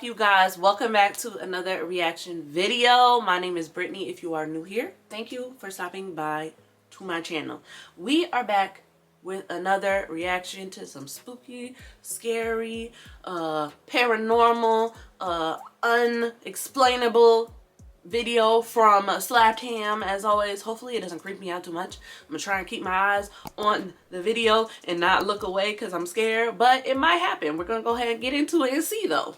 up, you guys? Welcome back to another reaction video. My name is Brittany. If you are new here, thank you for stopping by to my channel. We are back with another reaction to some spooky, scary, paranormal, unexplainable video from Slapped Ham. As always, hopefully it doesn't creep me out too much. I'm gonna try and keep my eyes on the video and not look away because I'm scared, but it might happen. We're gonna go ahead and get into it and see though.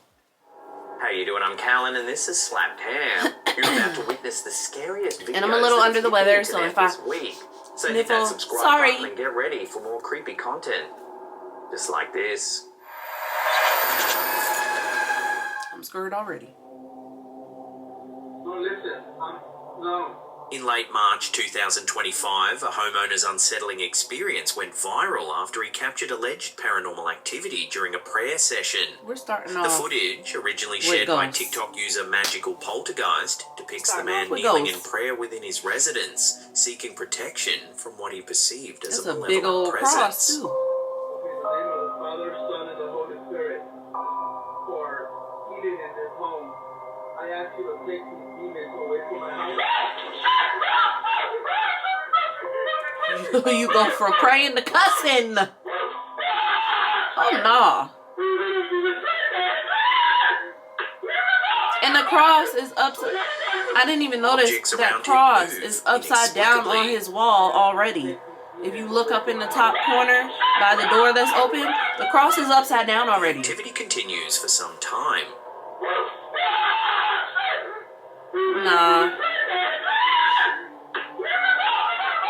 How you doing? I'm Callan and this is Slapped Ham. You're about to witness the scariest videos. And I'm a little under the weather, so if I so hit that subscribe button and get ready for more creepy content. Just like this. I'm scared already. No, listen. No. In late March 2025, a homeowner's unsettling experience went viral after he captured alleged paranormal activity during a prayer session. We're starting The off. footage, originally shared by TikTok user Magical Poltergeist, depicts the man kneeling in prayer within his residence, seeking protection from what he perceived as a malevolent big old presence. cross too. In the name of the Father, Son, and the Holy Spirit, for healing in this home, I ask you to take these demons away from my house. You go from praying to cussing. Oh no. And the cross is upside. I didn't even notice that cross is upside down on his wall already. If you look up in the top corner by the door that's open, the cross is upside down already. The activity continues for some time. Nah.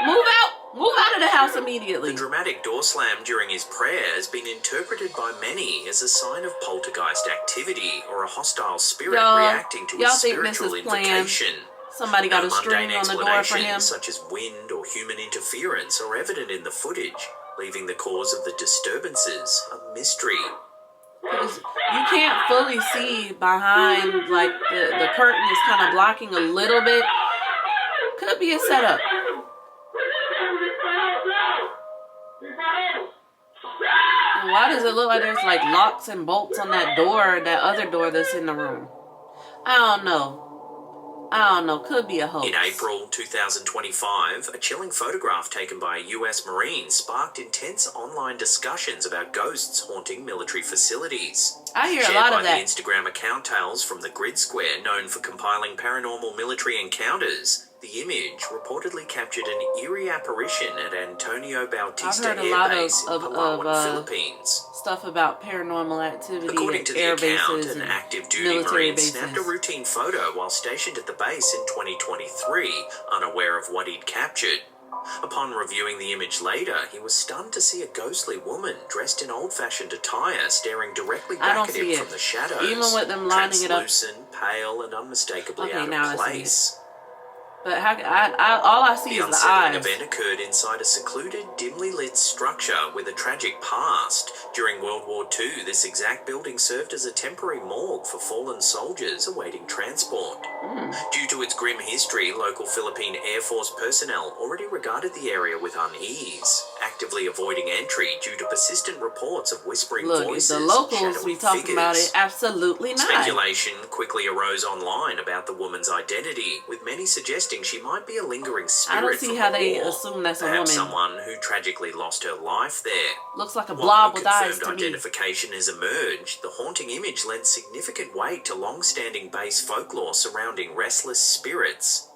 Move out! Move out of the house immediately. The dramatic door slam during his prayer has been interpreted by many as a sign of poltergeist activity or a hostile spirit reacting to a spiritual invocation. Somebody got a string on the door for him. Such as wind or human interference are evident in the footage, leaving the cause of the disturbances a mystery. Because you can't fully see behind, like the curtain is kind of blocking a little bit. Could be a setup. And why does it look like there's like locks and bolts on that door, that other door that's in the room? I don't know. Could be a hoax. In April 2025, a chilling photograph taken by a US Marine sparked intense online discussions about ghosts haunting military facilities. I hear a lot of that. Shared by the Instagram account Tales from the Grid Square, known for compiling paranormal military encounters, the image reportedly captured an eerie apparition at Antonio Bautista Air Base in Palawan, Philippines. Stuff about paranormal activity. According to the air account, bases an and active duty military Marine bases. snapped a routine photo while stationed at the base in 2023, unaware of what he'd captured. Upon reviewing the image later, he was stunned to see a ghostly woman dressed in old-fashioned attire staring directly back at him from the shadows. Even with them lining it up. Translucent, pale, and unmistakably out of place. But all I see is the eyes. The unsettling event occurred inside a secluded, dimly lit structure with a tragic past. During World War II, this exact building served as a temporary morgue for fallen soldiers awaiting transport. Due to its grim history, local Philippine Air Force personnel already regarded the area with unease, actively avoiding entry due to persistent reports of whispering voices. The locals we talking about it, absolutely not. Speculation quickly arose online about the woman's identity, with many suggesting she might be a lingering spirit. I don't see how they assume that's a woman. Someone who tragically lost her life there. Looks like a blob with eyes to me. Identification has emerged. The haunting image lent significant weight to long-standing base folklore surrounding restless spirits.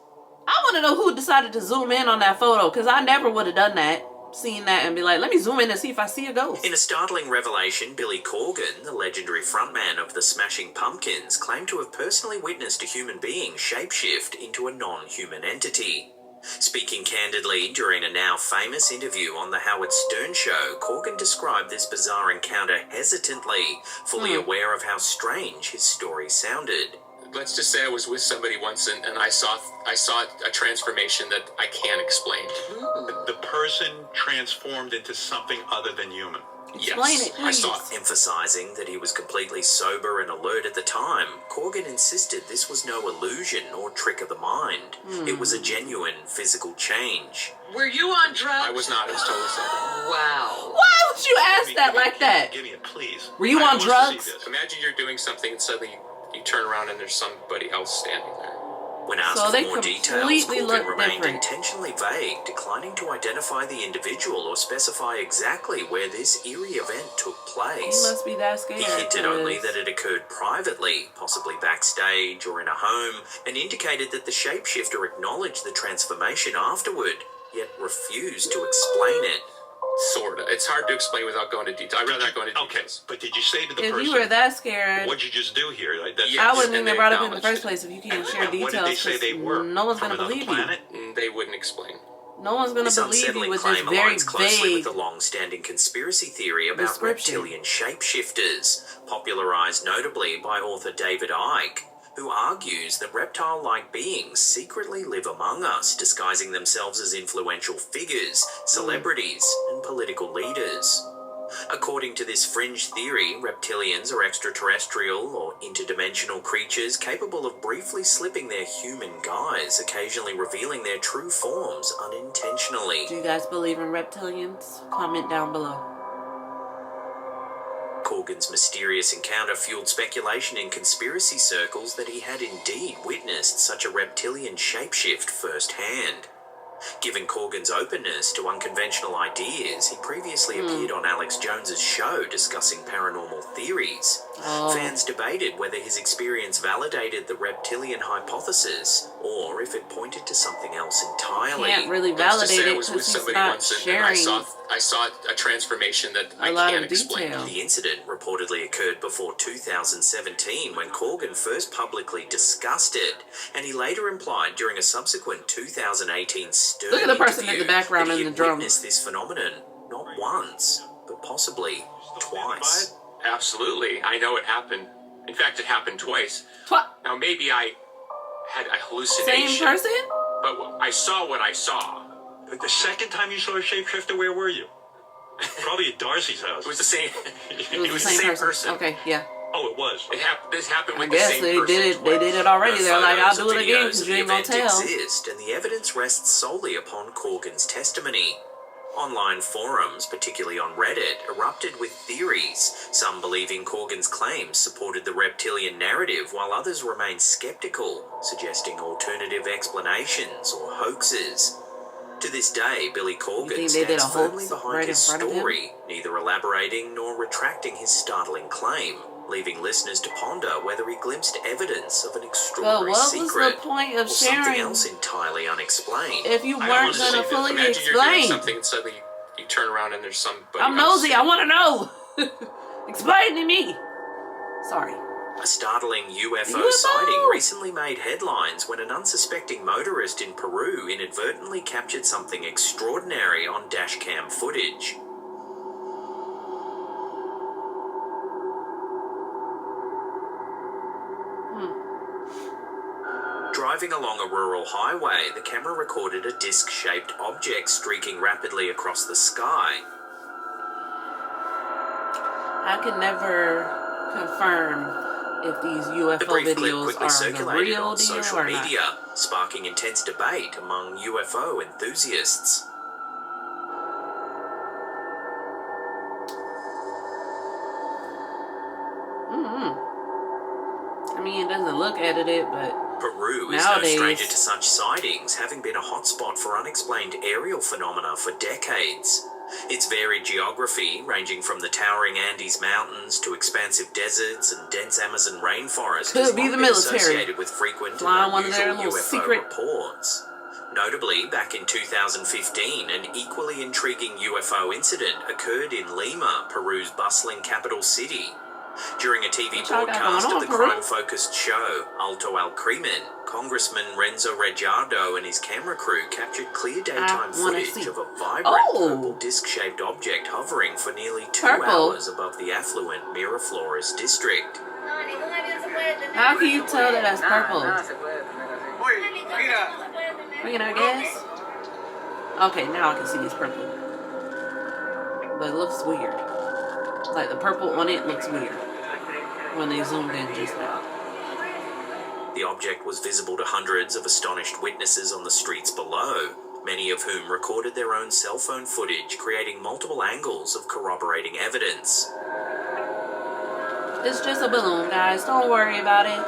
I want to know who decided to zoom in on that photo, because I never would have done that. Seen that and be like, let me zoom in and see if I see a ghost. In a startling revelation, Billy Corgan, the legendary frontman of the Smashing Pumpkins, claimed to have personally witnessed a human being shapeshift into a non-human entity. Speaking candidly during a now famous interview on the Howard Stern show, Corgan described this bizarre encounter hesitantly, fully aware of how strange his story sounded. Let's just say I was with somebody once and I saw a transformation that I can't explain. The person transformed into something other than human. Explain it, please. I saw it. Emphasizing that he was completely sober and alert at the time, Corgan insisted this was no illusion or trick of the mind. It was a genuine physical change. Were you on drugs? I was not. I was totally sober. Wow. Why would you ask that like that? Give me a please. Were you on drugs? Imagine you're doing something and suddenly you turn around and there's somebody else standing there. When asked So for they more details, completely look Corgan remained different. intentionally vague, declining to identify the individual or specify exactly where this eerie event took He place. must be that scared. He hinted only 'cause that it occurred privately, possibly backstage or in a home, and indicated that the shapeshifter acknowledged the transformation afterward, yet refused to explain it. Sorta. It's hard to explain without going into detail. I'd rather not go into Okay, details. but did you say to the if person, you were that scared, what'd you just do here? Like, that's, Yeah. I wouldn't and even they brought it up in the acknowledged first place if you can't share and what details. did they say 'cause they were? No one's From gonna another believe planet? They wouldn't explain. you. No one's gonna This believe you unsettling with this claim very aligns closely with vague. the long-standing conspiracy theory about description. reptilian shapeshifters, popularized notably by author David Icke, who argues that reptile-like beings secretly live among us, disguising themselves as influential figures, celebrities, and political leaders. According to this fringe theory, reptilians are extraterrestrial or interdimensional creatures capable of briefly slipping their human guise, occasionally revealing their true forms unintentionally. Do you guys believe in reptilians? Comment down below. Corgan's mysterious encounter fueled speculation in conspiracy circles that he had indeed witnessed such a reptilian shapeshift firsthand. Given Corgan's openness to unconventional ideas, he previously appeared on Alex Jones's show discussing paranormal theories. Oh. Fans debated whether his experience validated the reptilian hypothesis or if it pointed to something else entirely. Can't really Let's just validate say I it was with because he's somebody not once and sharing I saw a transformation that I a lot can't of explain. detail. The incident reportedly occurred before 2017 when Corgan first publicly discussed it, and he later implied during a subsequent 2018 Stern Look at the person in interview the background that he in the had drum. witnessed this phenomenon not once, but possibly twice. Absolutely. I know it happened. In fact, it happened twice. What? Now, maybe I had a hallucination. Same person? But I saw what I saw. the second time you saw a shapeshifter, where were you? Probably at Darcy's house. It was the same. It was the same person. Okay, yeah. Oh, it was. This happened I with the guess same they person did it. twice. They did it already. No They're like, I'll photos do or it again videos because of you the ain't gonna event tell. exist, and the evidence rests solely upon Corgan's testimony. Online forums, particularly on Reddit, erupted with theories, some believing Corgan's claims supported the reptilian narrative, while others remained skeptical, suggesting alternative explanations or hoaxes. To this day, Billy Corgan think they did a stands firmly hoax behind right his in front of him? story, neither elaborating nor retracting his startling claim, leaving listeners to ponder whether he glimpsed evidence of an But extraordinary what was secret the point of or something sharing else entirely unexplained. if you I don't weren't want to gonna see this. fully Imagine you're doing explain? something and suddenly you turn around and there's somebody I'm else nosy. I want to know. Explain to me. Sorry. A startling UFO UFO! sighting recently made headlines when an unsuspecting motorist in Peru inadvertently captured something extraordinary on dashcam footage. Driving along a rural highway, the camera recorded a disc-shaped object streaking rapidly across the sky. I can never confirm if these The UFO brief clip videos quickly are the circulated real on deal social or media, not. sparking intense debate among UFO enthusiasts. I mean, it doesn't look edited, but Peru is nowadays, no stranger to such sightings, having been a hotspot for unexplained aerial phenomena for decades. Its varied geography, ranging from the towering Andes Mountains to expansive deserts and dense Amazon rainforest, Could has be long the been military associated with frequent flying and one of their unusual little UFO secret- reports. Notably, back in 2015, an equally intriguing UFO incident occurred in Lima, Peru's bustling capital city. During a TV What y'all got broadcast going of on, the Peru? crime-focused show Alto al Crimen, Congressman Renzo Rejardo and his camera crew captured clear daytime wanna footage see. of a vibrant Oh! purple disc-shaped object hovering for nearly 2 Purple? hours above the affluent Miraflores district. how can you tell that that's purple? Bring it out, gas. Okay, now I can see it's purple. But it looks weird. Like the purple on it looks weird when they zoomed in just now. The object was visible to hundreds of astonished witnesses on the streets below, many of whom recorded their own cell phone footage, creating multiple angles of corroborating evidence. It's just a balloon, guys. Don't worry about it.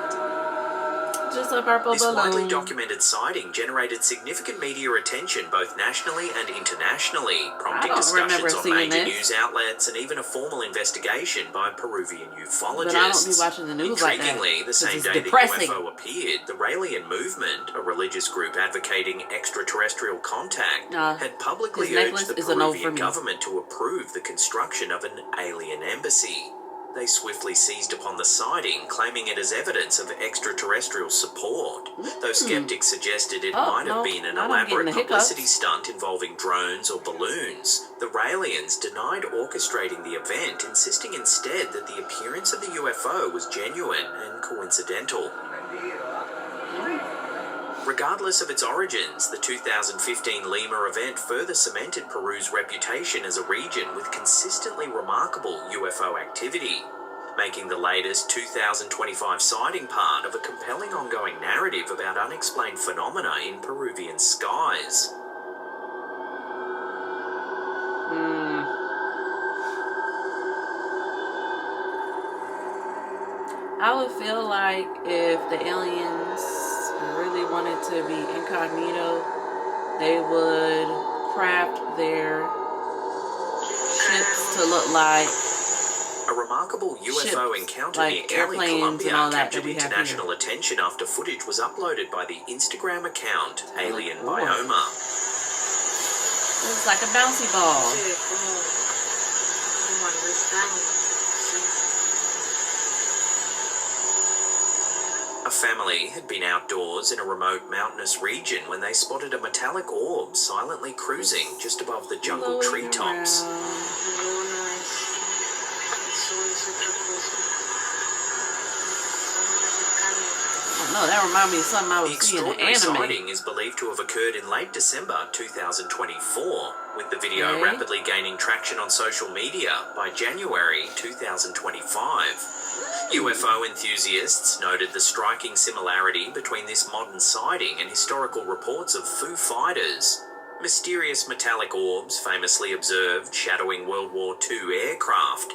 Just a purple This balloon. widely documented sighting generated significant media attention both nationally and internationally, prompting discussions on major news outlets and even a formal investigation by Peruvian ufologists. But I don't be watching the news like that. Intriguingly, the same day the UFO appeared, the Raelian Movement, a religious group advocating extraterrestrial contact, had publicly urged the Peruvian government to approve the construction of an alien embassy. They swiftly seized upon the sighting, claiming it as evidence of extraterrestrial support. Though skeptics suggested it might have been an elaborate publicity stunt involving drones or balloons, the Raelians denied orchestrating the event, insisting instead that the appearance of the UFO was genuine and coincidental. Regardless of its origins, the 2015 Lima event further cemented Peru's reputation as a region with consistently remarkable UFO activity, making the latest 2025 sighting part of a compelling ongoing narrative about unexplained phenomena in Peruvian skies. I would feel like if the aliens really wanted to be incognito, they would craft their ships to look like a remarkable UFO encounter near Cali, Colombia captured international attention after footage was uploaded by the Instagram account Alien Bioma. It's like a bouncy ball. A family had been outdoors in a remote mountainous region when they spotted a metallic orb silently cruising just above the jungle treetops. No, that reminds me of something I was seeing in the anime. The extraordinary sighting is believed to have occurred in late December 2024, with the video rapidly gaining traction on social media by January 2025. UFO enthusiasts noted the striking similarity between this modern sighting and historical reports of Foo Fighters, mysterious metallic orbs famously observed shadowing World War II aircraft.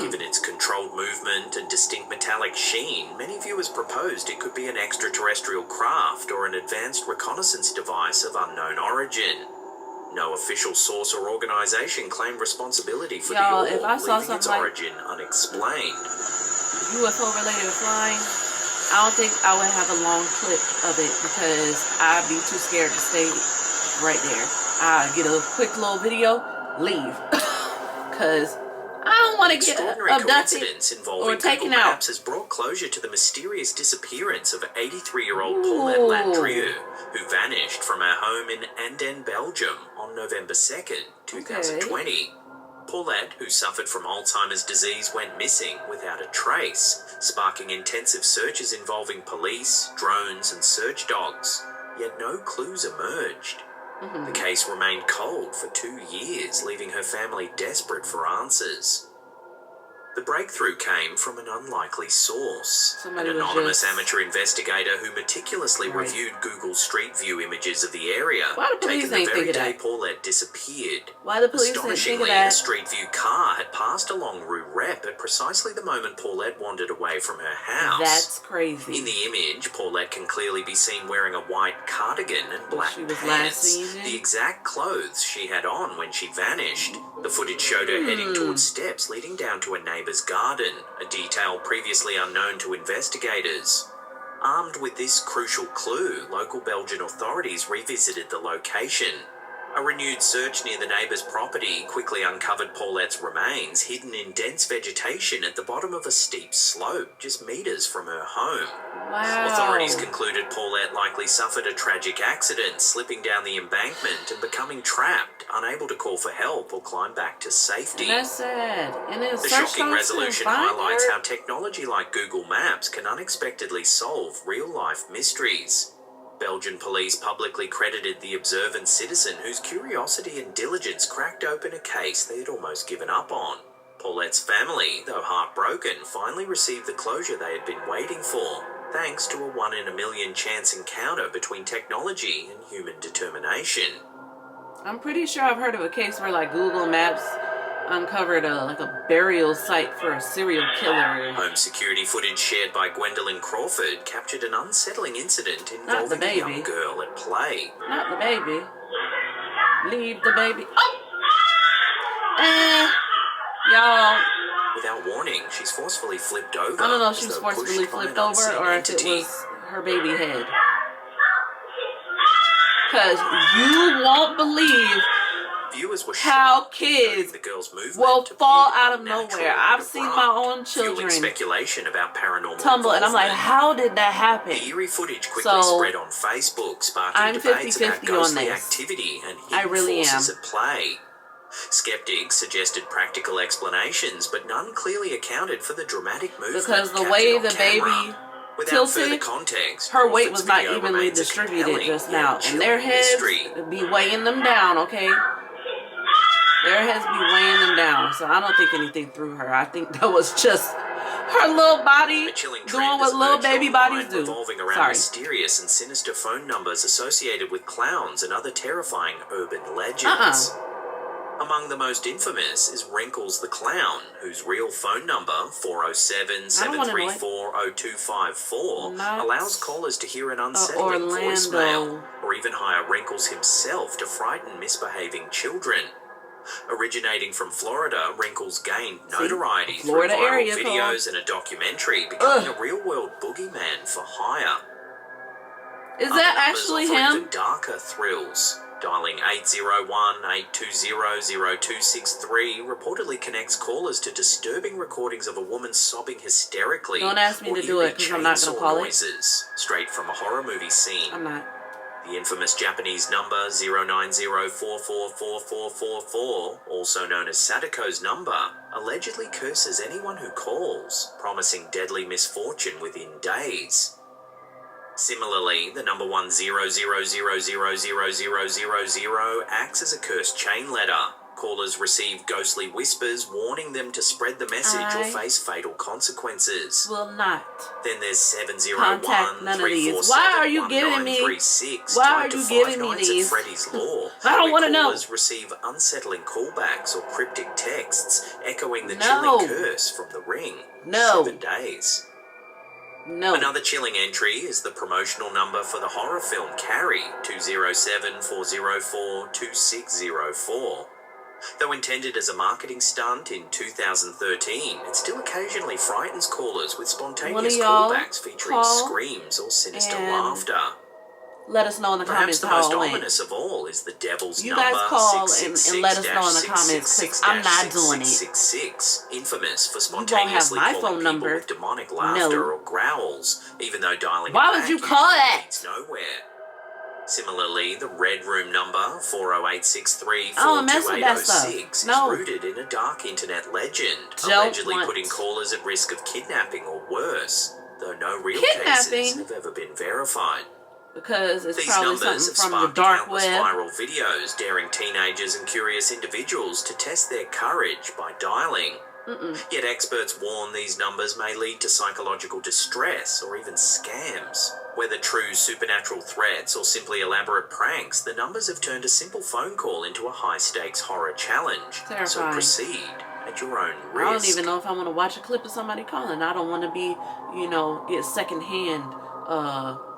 Given its controlled movement and distinct metallic sheen, many viewers proposed it could be an extraterrestrial craft or an advanced reconnaissance device of unknown origin. No official source or organization claimed responsibility for the orb, leaving its origin unexplained. UFO related to flying, I don't think I would have a long clip of it because I'd be too scared to stay right there. I'd get a quick little video, leave. Because I don't want to get abducted or taken Google out. Maps has brought closure to the mysterious disappearance of 83-year-old Paulette Landrieu, who vanished from her home in Anden, Belgium on November 2nd, 2020. Paulette, who suffered from Alzheimer's disease, went missing without a trace, sparking intensive searches involving police, drones, and search dogs. Yet no clues emerged. The case remained cold for 2 years, leaving her family desperate for answers. The breakthrough came from an unlikely source. An anonymous amateur investigator who meticulously reviewed Google Street View images of the area, taken the very day Paulette disappeared. Why the police didn't think of that? A Street View car had passed along Rue Rep at precisely the moment Paulette wandered away from her house. That's crazy. In the image, Paulette can clearly be seen wearing a white cardigan and black pants, the exact clothes she had on when she vanished. The footage showed her heading towards steps leading down to a neighbour's garden, a detail previously unknown to investigators. Armed with this crucial clue, local Belgian authorities revisited the location. A renewed search near the neighbour's property quickly uncovered Paulette's remains hidden in dense vegetation at the bottom of a steep slope just metres from her home. Wow. Authorities concluded Paulette likely suffered a tragic accident, slipping down the embankment and becoming trapped, unable to call for help or climb back to safety. That's sad. And the shocking resolution highlights how technology like Google Maps can unexpectedly solve real-life mysteries. Belgian police publicly credited the observant citizen whose curiosity and diligence cracked open a case they had almost given up on. Paulette's family, though heartbroken, finally received the closure they had been waiting for, thanks to a 1-in-a-million chance encounter between technology and human determination. I'm pretty sure I've heard of a case where like Google Maps uncovered like a burial site for a serial killer. Home security footage shared by Gwendolyn Crawford captured an unsettling incident involving a young girl at play. Not the baby. Leave the baby. Oh! Y'all. Without warning, she's forcefully flipped over. I don't know if she was forcefully flipped over or if it was her baby head. Because you won't believe viewers were how kids the girl's movement will fall out of nowhere. I've seen my own children speculation about paranormal tumble, and I'm like, how did that happen? The eerie footage quickly spread on Facebook, sparking debates about ghostly activity and hidden forces at play. Skeptics suggested practical explanations, but none clearly accounted for the dramatic movement. Because the way the baby tilted, context, her weight was not evenly distributed just now, and their heads be weighing them down, okay? Their heads be weighing them down, so I don't think anything threw her. I think that was just her little body doing what little baby bodies do. Revolving around mysterious and sinister phone numbers associated with clowns and other terrifying urban legends. Among the most infamous is Wrinkles the Clown, whose real phone number, 407-734-0254, allows callers to hear an unsettling voicemail, or even hire Wrinkles himself to frighten misbehaving children. Originating from Florida, Wrinkles gained notoriety through viral videos and a documentary, becoming a real-world boogeyman for hire. Is that actually him? Even darker thrills. Dialing 801-820-0263 reportedly connects callers to disturbing recordings of a woman sobbing hysterically. Don't ask me to do it because I'm not going to call it. Straight from a horror movie scene. I'm not. The infamous Japanese number 090444444, also known as Sadako's number, allegedly curses anyone who calls, promising deadly misfortune within days. Similarly, the number 100000000 acts as a cursed chain letter. Callers receive ghostly whispers warning them to spread the message or face fatal consequences. Will not. Then there's 701 contact none of these. Why are you giving me? Why are you giving me these? Freddy's Law. I don't want to know. Callers receive unsettling callbacks or cryptic texts echoing the chilling curse from The Ring. 7 days. No. Another chilling entry is the promotional number for the horror film Carrie, 207-404-2604. Though intended as a marketing stunt in 2013, it still occasionally frightens callers with spontaneous callbacks featuring screams or sinister laughter. Let us know in the comments how it went. Perhaps the most ominous of all is the devil's number. You guys call and let us know in the comments, because I'm not doing it. 666, infamous for spontaneously calling people with demonic laughter or growls, even though dialing Why would you call that? leads nowhere. Similarly, the Red Room number, 40863-42806, is rooted in a dark internet legend, allegedly putting callers at risk of kidnapping or worse, though no real cases have ever been verified. Because it's probably something from the dark web. Viral videos daring teenagers and curious individuals to test their courage by dialing. Yet experts warn these numbers may lead to psychological distress or even scams. Whether true supernatural threats or simply elaborate pranks, the numbers have turned a simple phone call into a high-stakes horror challenge. Terrifying. So proceed at your own risk. I don't even know if I want to watch a clip of somebody calling. I don't want to be, get secondhand, cursed.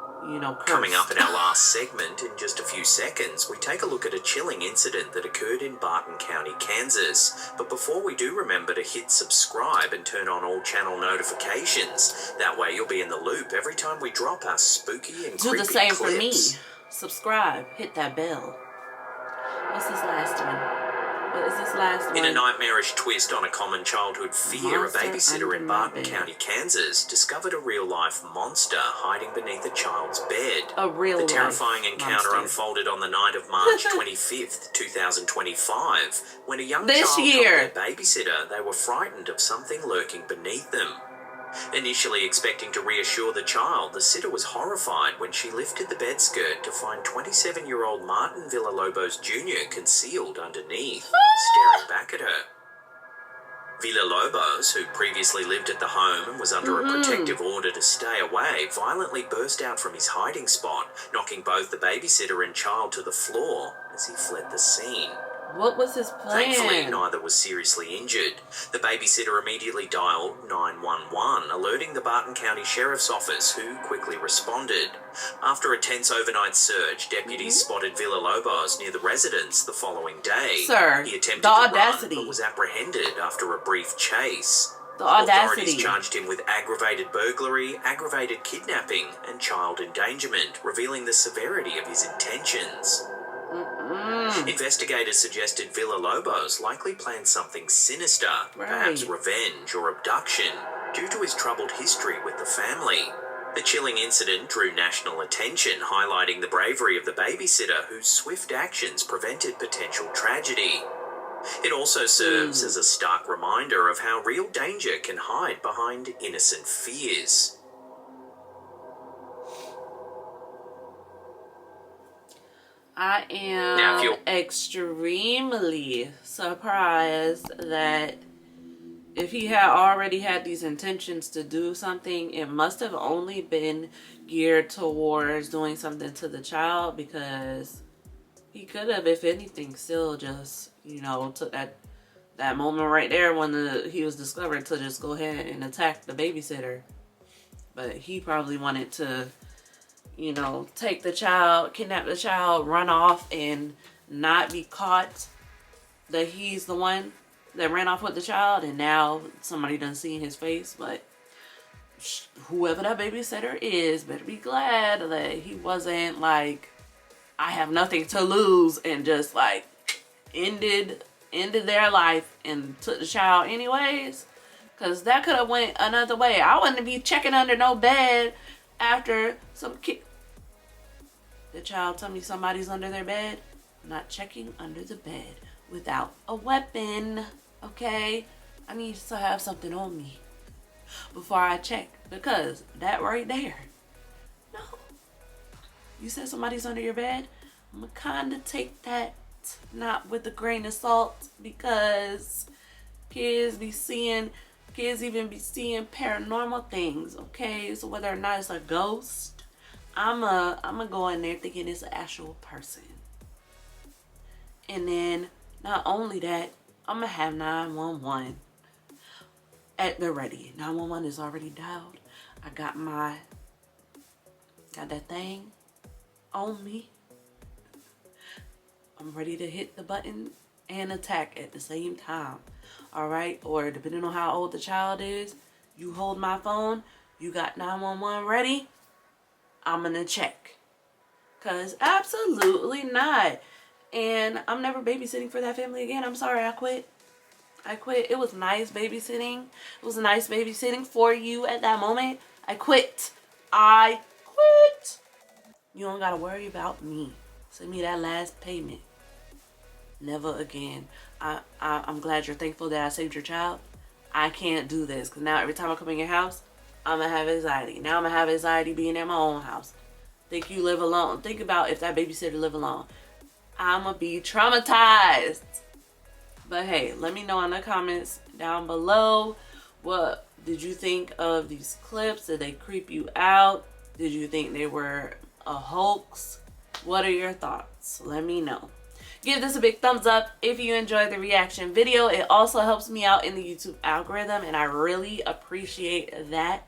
Coming up in our last segment, in just a few seconds, we take a look at a chilling incident that occurred in Barton County, Kansas. But before we do, remember to hit subscribe and turn on all channel notifications. That way you'll be in the loop every time we drop our spooky and creepy clips. Do the same for me. Subscribe. Hit that bell. What's this last one? What is this last one? In a nightmarish twist on a common childhood fear, a babysitter in Barton County, Kansas, discovered a real-life monster hiding beneath a child's bed. The terrifying encounter unfolded on the night of March 25th, 2025, when a young child told their babysitter they were frightened of something lurking beneath them. Initially expecting to reassure the child, the sitter was horrified when she lifted the bedskirt to find 27-year-old Martin Villalobos Jr. concealed underneath, staring back at her. Villalobos, who previously lived at the home and was under a protective order to stay away, violently burst out from his hiding spot, knocking both the babysitter and child to the floor as he fled the scene. What was his plan? Thankfully, neither was seriously injured. The babysitter immediately dialed 911, alerting the Barton County Sheriff's Office, who quickly responded. After a tense overnight search, deputies spotted Villalobos near the residence the following day. Sir, he attempted the to audacity. run, but was apprehended after a brief chase. The audacity. Authorities charged him with aggravated burglary, aggravated kidnapping, and child endangerment, revealing the severity of his intentions. Investigators suggested Villalobos likely planned something sinister, perhaps revenge or abduction, due to his troubled history with the family. The chilling incident drew national attention, highlighting the bravery of the babysitter whose swift actions prevented potential tragedy. It also serves as a stark reminder of how real danger can hide behind innocent fears. I am extremely surprised that if he had already had these intentions to do something, it must have only been geared towards doing something to the child, because he could have, if anything, still just, you know, took that moment right there when he was discovered to just go ahead and attack the babysitter. But he probably wanted to, you know, take the child, kidnap the child, run off, and not be caught that he's the one that ran off with the child, and now somebody done seen his face. But whoever that babysitter is better be glad that he wasn't like, I have nothing to lose, and just like ended their life and took the child anyways. Because that could have went another way. I wouldn't be checking under no bed after some kid. The child tell me somebody's under their bed. I'm not checking under the bed without a weapon. Okay? I need to have something on me before I check. Because that right there. No. You said somebody's under your bed? I'm gonna kind of take that not with a grain of salt, because kids even be seeing paranormal things, okay? So whether or not it's a ghost, I'm a go in there thinking it's an actual person. And then not only that, I'm gonna have 911 at the ready. 911 is already dialed. I got that thing on me. I'm ready to hit the button and attack at the same time. All right? Or depending on how old the child is, you hold my phone, you got 911 ready, I'm gonna check. Because absolutely not. And I'm never babysitting for that family again. I'm sorry, I quit. It was nice babysitting. It was nice babysitting for you at that moment. I quit. You don't gotta worry about me. Send me that last payment. Never again. I'm glad you're thankful that I saved your child. I can't do this, because now every time I come in your house, I'm gonna have anxiety. Now I'm gonna have anxiety being in my own house. Think you live alone. Think about if that babysitter live alone. I'm gonna be traumatized. But hey, let me know in the comments down below, what did you think of these clips? Did they creep you out? Did you think they were a hoax? What are your thoughts? Let me know. Give this a big thumbs up if you enjoyed the reaction video. It also helps me out in the YouTube algorithm, and I really appreciate that.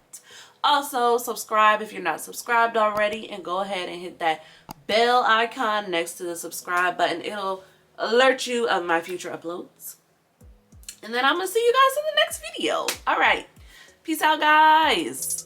Also, subscribe if you're not subscribed already, and go ahead and hit that bell icon next to the subscribe button. It'll alert you of my future uploads. And then I'm gonna see you guys in the next video. All right. Peace out, guys.